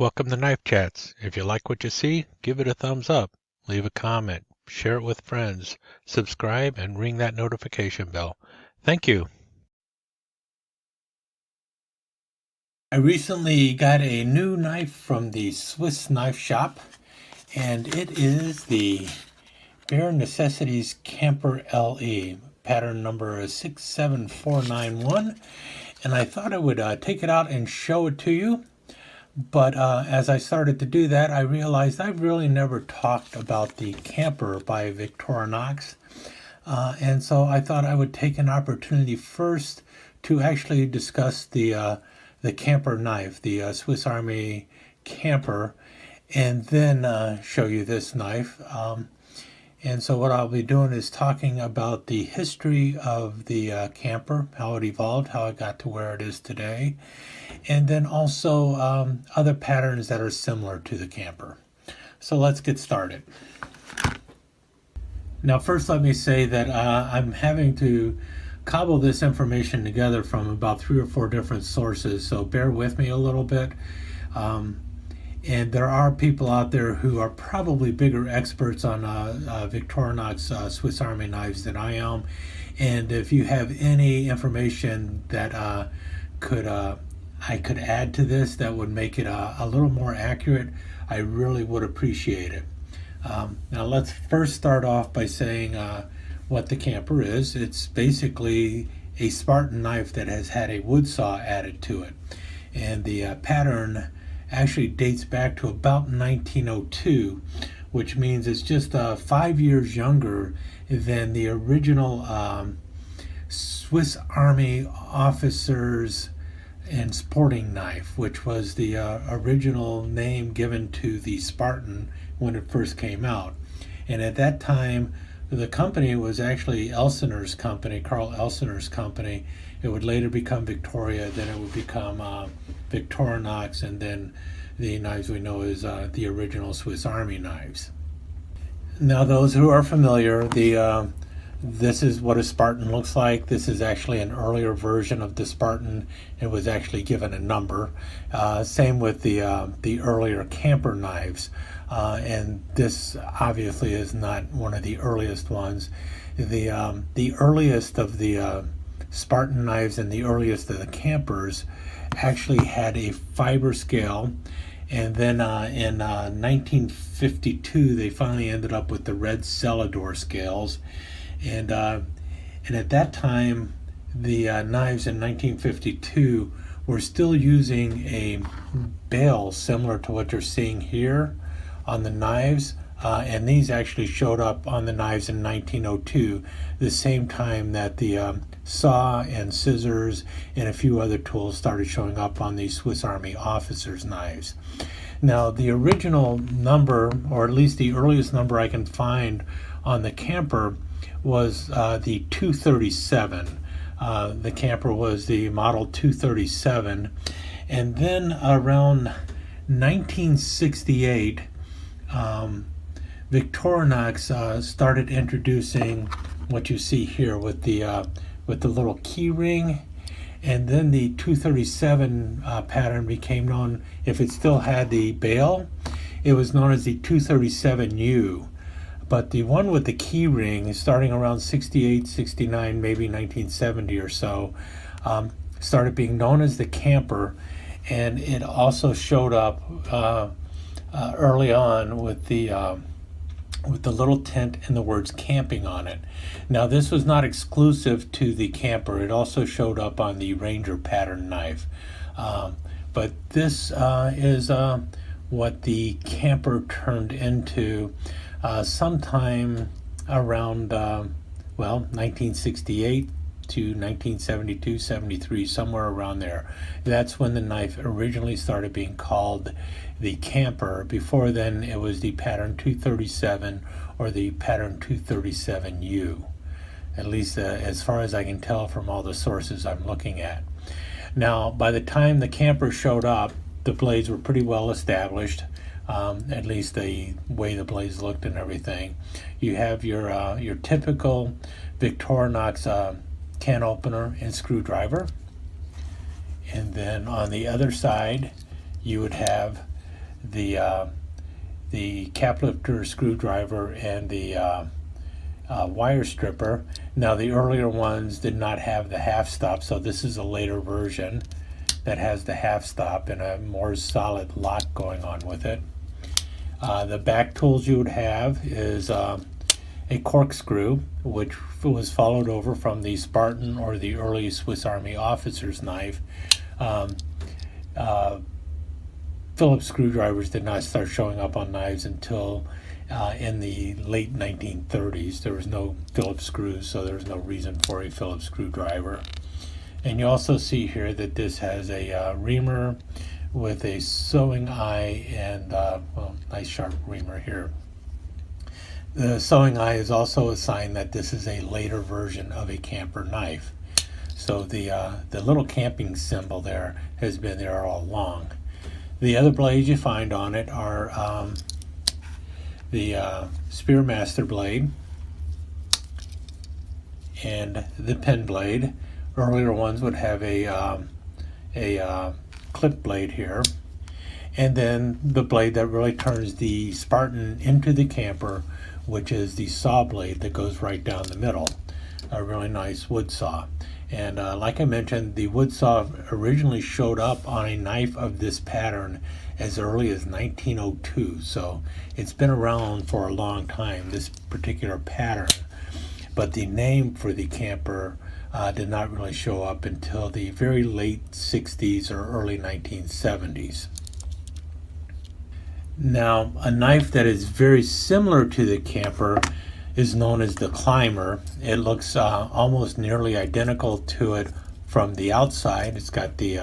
Welcome to Knife Chats. If you like what you see, give it a thumbs up, leave a comment, share it with friends, subscribe, and ring that notification bell. Thank you. I recently got a new knife from the Swiss knife shop, and it is the Necessities Camper LE, pattern number 67491, and I thought I would take it out and show it to you. But as I started to do that, I realized I've really never talked about the Camper by Victorinox. And so I thought I would take an opportunity first to actually discuss the Camper knife, the Swiss Army Camper, and then show you this knife. And so what I'll be doing is talking about the history of the Camper, how it evolved, how it got to where it is today, and then also other patterns that are similar to the Camper. So let's get started. Now first let me say that I'm having to cobble this information together from about 3 or 4 different sources, so bear with me a little bit. And there are people out there who are probably bigger experts on Victorinox Swiss Army knives than I am. And if you have any information that I could add to this that would make it a little more accurate, I really would appreciate it. Now let's first start off by saying what the Camper is. It's basically a Spartan knife that has had a wood saw added to it. And the pattern actually dates back to about 1902, which means it's just 5 years younger than the original Swiss Army officers and sporting knife, which was the original name given to the Spartan when it first came out. And at that time, the company was actually Elsinger's company, Carl Elsinger's company. It would later become Victoria, then it would become Victorinox, and then the knives we know as the original Swiss Army knives. Now those who are familiar, this is what a Spartan looks like. This is actually an earlier version of the Spartan. It was actually given a number. Same with the earlier Camper knives. And this obviously is not one of the earliest ones. The earliest of the Spartan knives and the earliest of the Campers actually had a fiber scale, and then in 1952 they finally ended up with the red Celador scales, and at that time the knives in 1952 were still using a bail similar to what you're seeing here on the knives. And these actually showed up on the knives in 1902, the same time that the saw and scissors and a few other tools started showing up on the Swiss Army officers' knives. Now, the original number, or at least the earliest number I can find on the Camper, was the 237. The Camper was the model 237. And then around 1968, Victorinox started introducing what you see here with the little key ring, and then the 237 pattern became known. If it still had the bail, it was known as the 237U. But the one with the key ring, starting around 68, 69, maybe 1970 or so, started being known as the Camper, and it also showed up early on with the little tint and the words camping on it. Now this was not exclusive to the Camper. It also showed up on the Ranger pattern knife. But this is what the Camper turned into sometime around 1968 to 1972, 73, somewhere around there. That's when the knife originally started being called the Camper. Before then, it was the pattern 237 or the pattern 237U, at least as far as I can tell from all the sources I'm looking at. Now, by the time the Camper showed up, the blades were pretty well established, at least the way the blades looked and everything. You have your typical Victorinox can opener and screwdriver, and then on the other side you would have the cap lifter screwdriver and the wire stripper. Now the earlier ones did not have the half stop, so this is a later version that has the half stop and a more solid lock going on with it. The back tools you would have is a corkscrew, which was followed over from the Spartan or the early Swiss Army officer's knife. Phillips screwdrivers did not start showing up on knives until in the late 1930s. There was no Phillips screws, so there was no reason for a Phillips screwdriver. And you also see here that this has a reamer with a sewing eye and well, nice sharp reamer here. The sewing eye is also a sign that this is a later version of a camper knife. So the little camping symbol there has been there all along. The other blades you find on it are the Spearmaster blade and the pen blade. Earlier ones would have a clip blade here, and then the blade that really turns the Spartan into the camper, which is the saw blade that goes right down the middle. A really nice wood saw. And like I mentioned, the wood saw originally showed up on a knife of this pattern as early as 1902, so it's been around for a long time, this particular pattern. But the name for the camper did not really show up until the very late 60s or early 1970s. Now, a knife that is very similar to the camper is known as the climber. It looks almost nearly identical to it from the outside. It's got the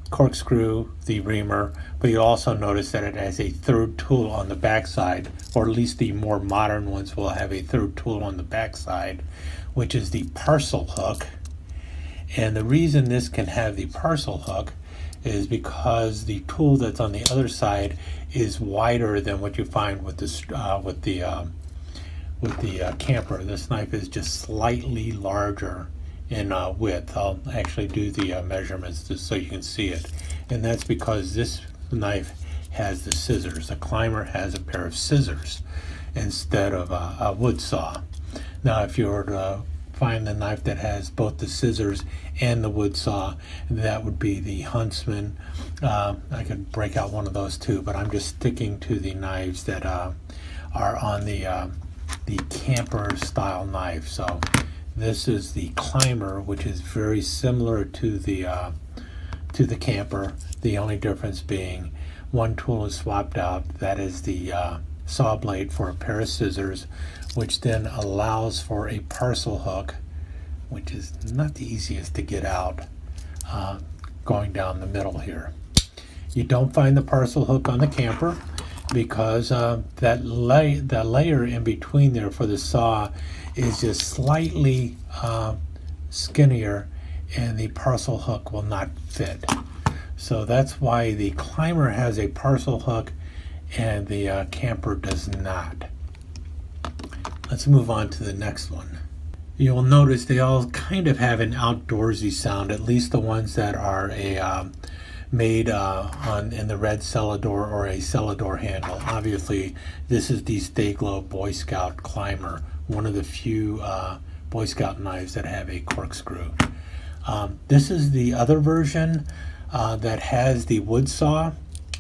corkscrew, the reamer, but you also notice that it has a third tool on the backside, or at least the more modern ones will have a third tool on the backside, which is the parcel hook. And the reason this can have the parcel hook is because the tool that's on the other side is wider than what you find with the camper. This knife is just slightly larger in width. I'll actually do the measurements just so you can see it, and that's because this knife has the scissors. The climber has a pair of scissors instead of a wood saw. Now, if you were to find the knife that has both the scissors and the wood saw, that would be the Huntsman. I could break out one of those too, but I'm just sticking to the knives that are on the camper style knife. So this is the climber, which is very similar to the camper. The only difference being one tool is swapped out. That is the saw blade for a pair of scissors, which then allows for a parcel hook, which is not the easiest to get out, going down the middle here. You don't find the parcel hook on the camper because the layer in between there for the saw is just slightly skinnier, and the parcel hook will not fit. So that's why the climber has a parcel hook and the camper does not. Let's move on to the next one. You'll notice they all kind of have an outdoorsy sound, at least the ones that are made in the red Celador or a Celador handle. Obviously, this is the Stay-Glow Boy Scout Climber, one of the few Boy Scout knives that have a corkscrew. This is the other version that has the wood saw.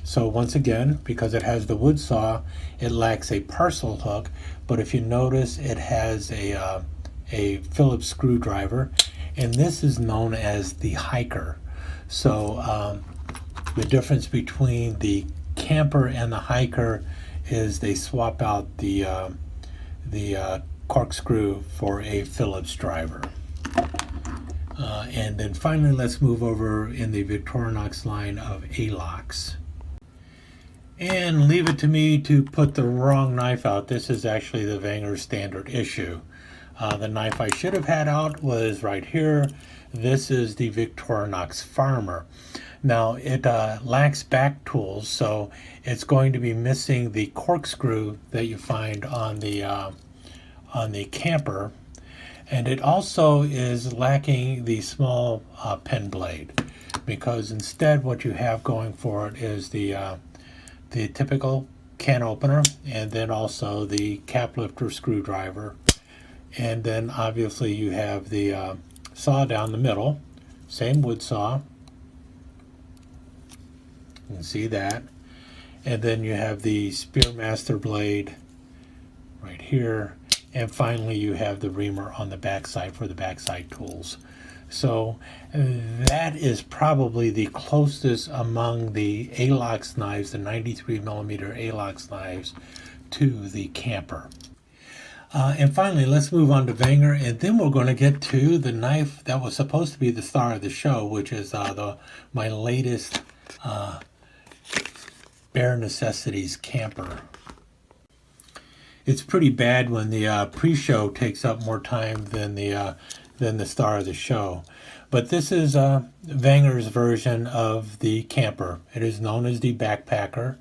So once again, because it has the wood saw, it lacks a parcel hook, but if you notice, it has a Phillips screwdriver, and this is known as the hiker. So the difference between the camper and the hiker is they swap out the corkscrew for a Phillips driver. And then finally, let's move over in the Victorinox line of A-locks. And leave it to me to put the wrong knife out. This is actually the Bangor standard issue. The knife I should have had out was right here. This is the Victorinox Farmer. Now it lacks back tools, so it's going to be missing the corkscrew that you find on the camper, and it also is lacking the small pen blade. because instead what you have going for it is the typical can opener, and then also the cap lifter screwdriver, and then obviously you have the saw down the middle, same wood saw, you can see that, and then you have the Spearmaster blade right here, and finally you have the reamer on the backside for the backside tools. So that is probably the closest among the ALOX knives, the 93mm ALOX knives, to the Camper. And finally, let's move on to Bangor, and then we're going to get to the knife that was supposed to be the star of the show, which is my latest Bare Necessities Camper. It's pretty bad when the pre-show takes up more time than the star of the show. But this is Bangor's version of the Camper. It is known as the Backpacker.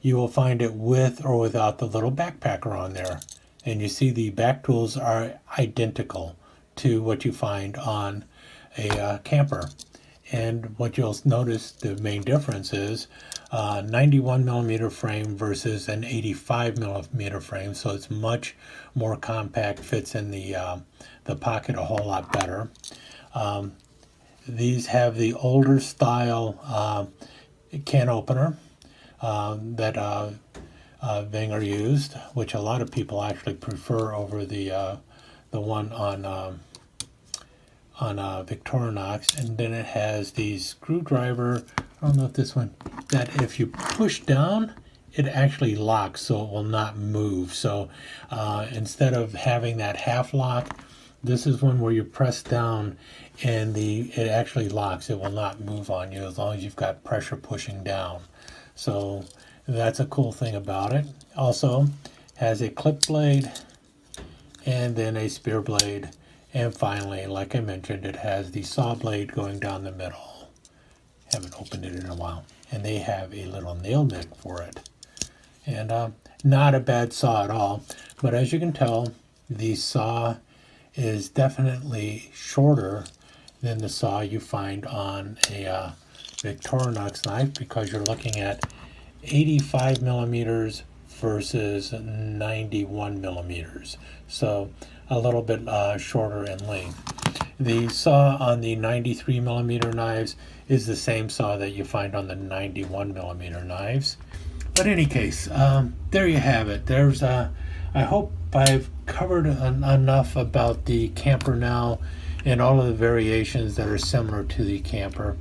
You will find it with or without the little backpacker on there. And you see the back tools are identical to what you find on a Camper. And what you'll notice, the main difference is 91mm frame versus an 85mm frame, so it's much more compact, fits in the pocket a whole lot better. These have the older style can opener that Bangor used, which a lot of people actually prefer over the one on Victorinox. And then it has the screwdriver, I don't know if this one, that if you push down, it actually locks, so it will not move. So instead of having that half lock, this is one where you press down and it actually locks. It will not move on you as long as you've got pressure pushing down. So that's a cool thing about it. Also has a clip blade and then a spear blade. And finally, like I mentioned, it has the saw blade going down the middle. Haven't opened it in a while. And they have a little nail nick for it. And not a bad saw at all. But as you can tell, the saw is definitely shorter than the saw you find on a Victorinox knife, because you're looking at 85mm versus 91mm. So a little bit shorter in length. The saw on the 93mm knives is the same saw that you find on the 91mm knives. But in any case, there you have it. There's I hope I've covered enough about the Camper now and all of the variations that are similar to the Camper.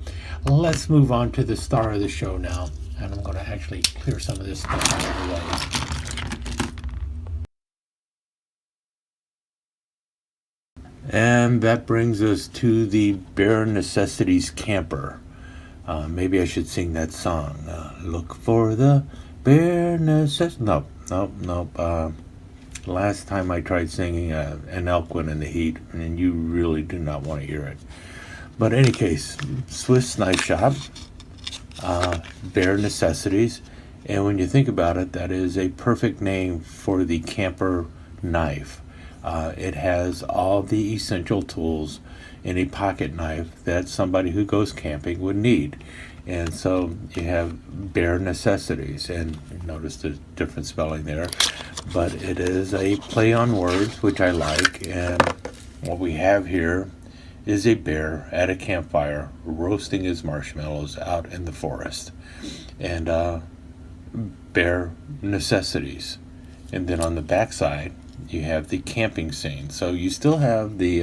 Let's move on to the star of the show now. And I'm going to actually clear some of this stuff out of the way. And that brings us to the Bare Necessities Camper. Maybe I should sing that song. Look for the bare necessities. Nope. Last time I tried singing, an elk went in the heat, and you really do not want to hear it. But in any case, Swiss Knife Shop, Bare Necessities, and when you think about it, that is a perfect name for the Camper knife. It has all the essential tools in a pocket knife that somebody who goes camping would need. And so you have Bare Necessities, and notice the different spelling there, but it is a play on words, which I like. And what we have here is a bear at a campfire roasting his marshmallows out in the forest, and Bare Necessities. And then on the backside you have the camping scene. So you still have the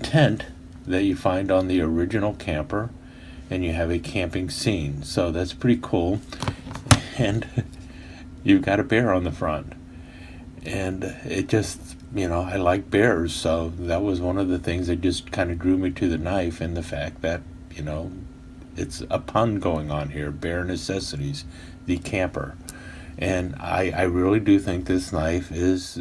tent that you find on the original Camper, and you have a camping scene. So that's pretty cool. And you've got a bear on the front. And it just, I like bears, so that was one of the things that just kind of drew me to the knife, and the fact that, it's a pun going on here. Bare Necessities, the Camper. And I really do think this knife is,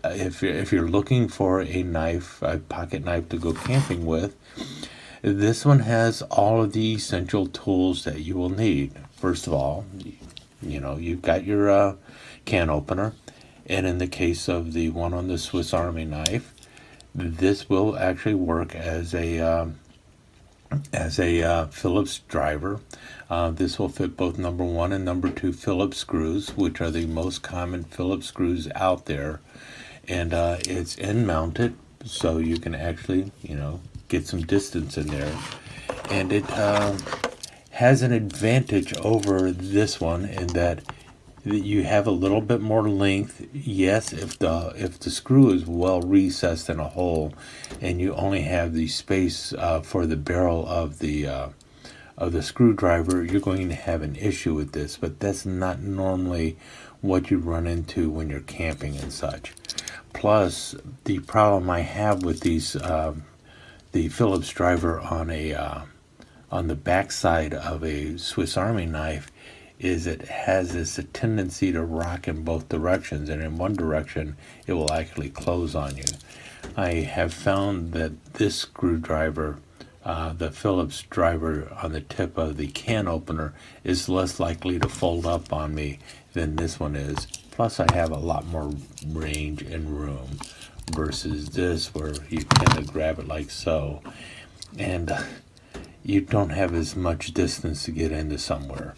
if you're looking for a knife, a pocket knife to go camping with, this one has all of the essential tools that you will need. First of all, you've got your can opener, and in the case of the one on the Swiss Army knife, this will actually work as a as a Phillips driver. This will fit both number 1 and number 2 Phillips screws, which are the most common Phillips screws out there. And it's end mounted, so you can actually, get some distance in there. And it has an advantage over this one in that you have a little bit more length. Yes, if the screw is well recessed in a hole, and you only have the space for the barrel of the screwdriver, you're going to have an issue with this. But that's not normally what you run into when you're camping and such. Plus, the problem I have with these the Phillips driver on the backside of a Swiss Army knife is it has this tendency to rock in both directions, and in one direction it will actually close on you. I have found that this screwdriver, the Phillips driver on the tip of the can opener, is less likely to fold up on me than this one is. Plus I have a lot more range and room versus this where you tend to grab it like so, and you don't have as much distance to get into somewhere.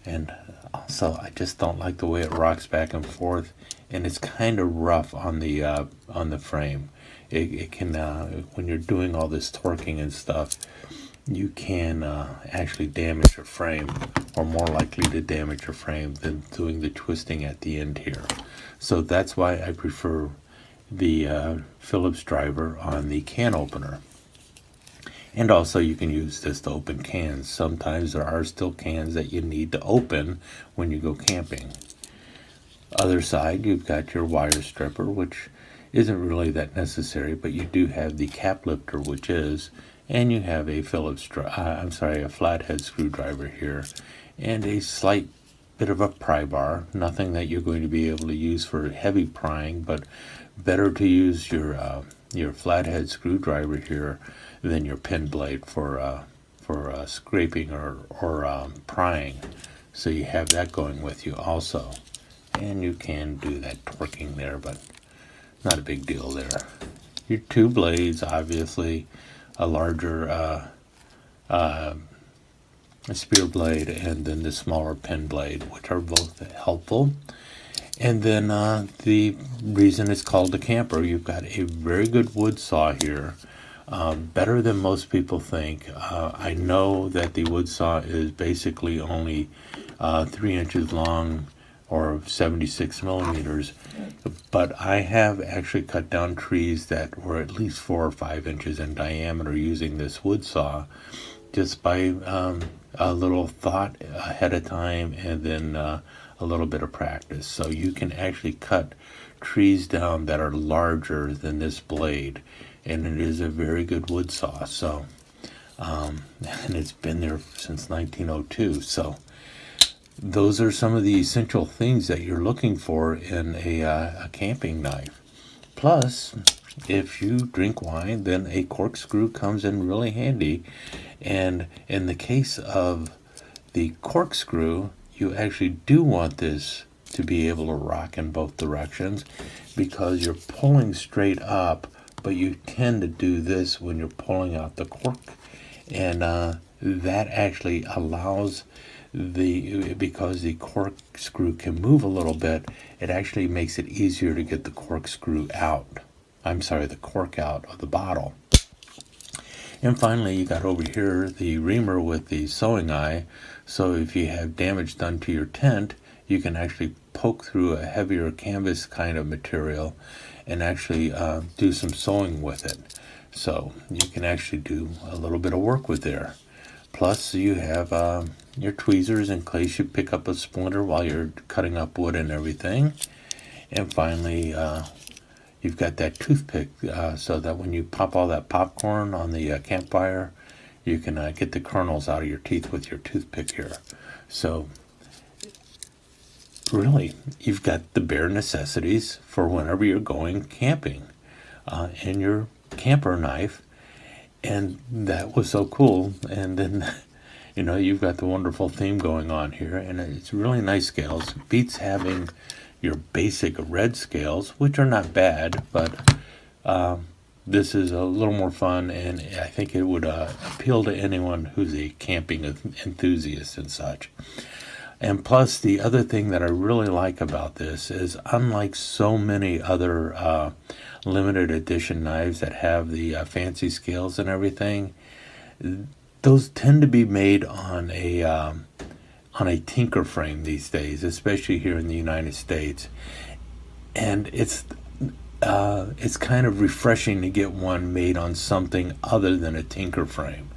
And also, I just don't like the way it rocks back and forth, and it's kind of rough on the frame. It can when you're doing all this torquing and stuff, you can actually damage your frame, or more likely to damage your frame than doing the twisting at the end here. So that's why I prefer the Phillips driver on the can opener. And also you can use this to open cans. Sometimes there are still cans that you need to open when you go camping. Other side, you've got your wire stripper, which isn't really that necessary, but you do have the cap lifter, which is, and you have a a flathead screwdriver here, and a slight bit of a pry bar. Nothing that you're going to be able to use for heavy prying, but better to use your flathead screwdriver here than your pin blade for scraping or prying. So you have that going with you also, and you can do that torquing there, but not a big deal there. Your two blades, obviously, a larger spear blade, and then the smaller pin blade, which are both helpful. And then the reason it's called a camper, you've got a very good wood saw here. Better than most people think. I know that the wood saw is basically only 3 inches long or 76 millimeters, but I have actually cut down trees that were at least 4 or 5 inches in diameter using this wood saw, just by a little thought ahead of time, and then a little bit of practice. So you can actually cut trees down that are larger than this blade, and it is a very good wood saw. So and it's been there since 1902. So those are some of the essential things that you're looking for in a camping knife. Plus, if you drink wine, then a corkscrew comes in really handy. And in the case of the corkscrew, you actually do want this to be able to rock in both directions, because you're pulling straight up, but you tend to do this when you're pulling out the cork. And that actually allows because the corkscrew can move a little bit, it actually makes it easier to get the corkscrew out. The cork out of the bottle. And finally, you got over here the reamer with the sewing eye. So if you have damage done to your tent, you can actually poke through a heavier canvas kind of material and actually do some sewing with it. So you can actually do a little bit of work with there. Plus, you have your tweezers in case you pick up a splinter while you're cutting up wood and everything. And finally, you've got that toothpick, so that when you pop all that popcorn on the campfire, you can get the kernels out of your teeth with your toothpick here. So really, you've got the bare necessities for whenever you're going camping, and your camper knife. And that was so cool. And then, you've got the wonderful theme going on here, and it's really nice scales. Beats having your basic red scales, which are not bad, but this is a little more fun, and I think it would appeal to anyone who's a camping enthusiast and such. And plus, the other thing that I really like about this is, unlike so many other limited edition knives that have the fancy scales and everything, those tend to be made on a tinker frame these days, especially here in the United States. And it's kind of refreshing to get one made on something other than a tinker frame.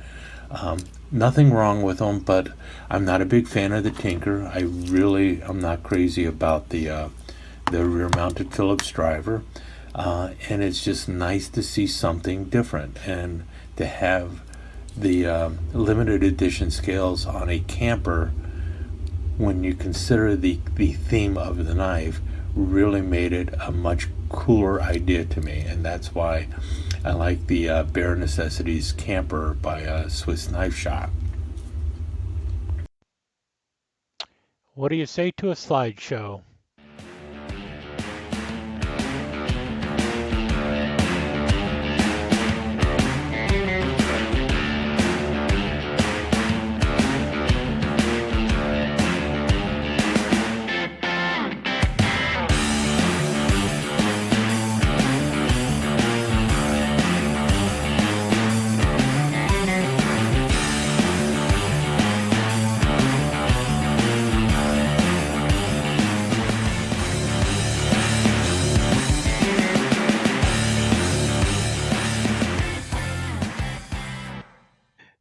Nothing wrong with them, but I'm not a big fan of the tinker. I'm not crazy about the rear-mounted Phillips driver, and it's just nice to see something different, and to have the limited edition scales on a camper, when you consider the theme of the knife, really made it a much cooler idea to me, and that's why I like the Bare Necessities Camper by Swiss Knife Shop. What do you say to a slideshow?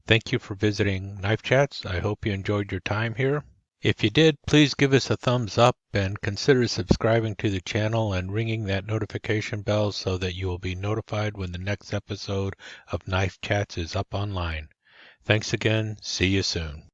Thank you for visiting Knife Chats. I hope you enjoyed your time here. If you did, please give us a thumbs up and consider subscribing to the channel and ringing that notification bell so that you will be notified when the next episode of Knife Chats is up online. Thanks again. See you soon.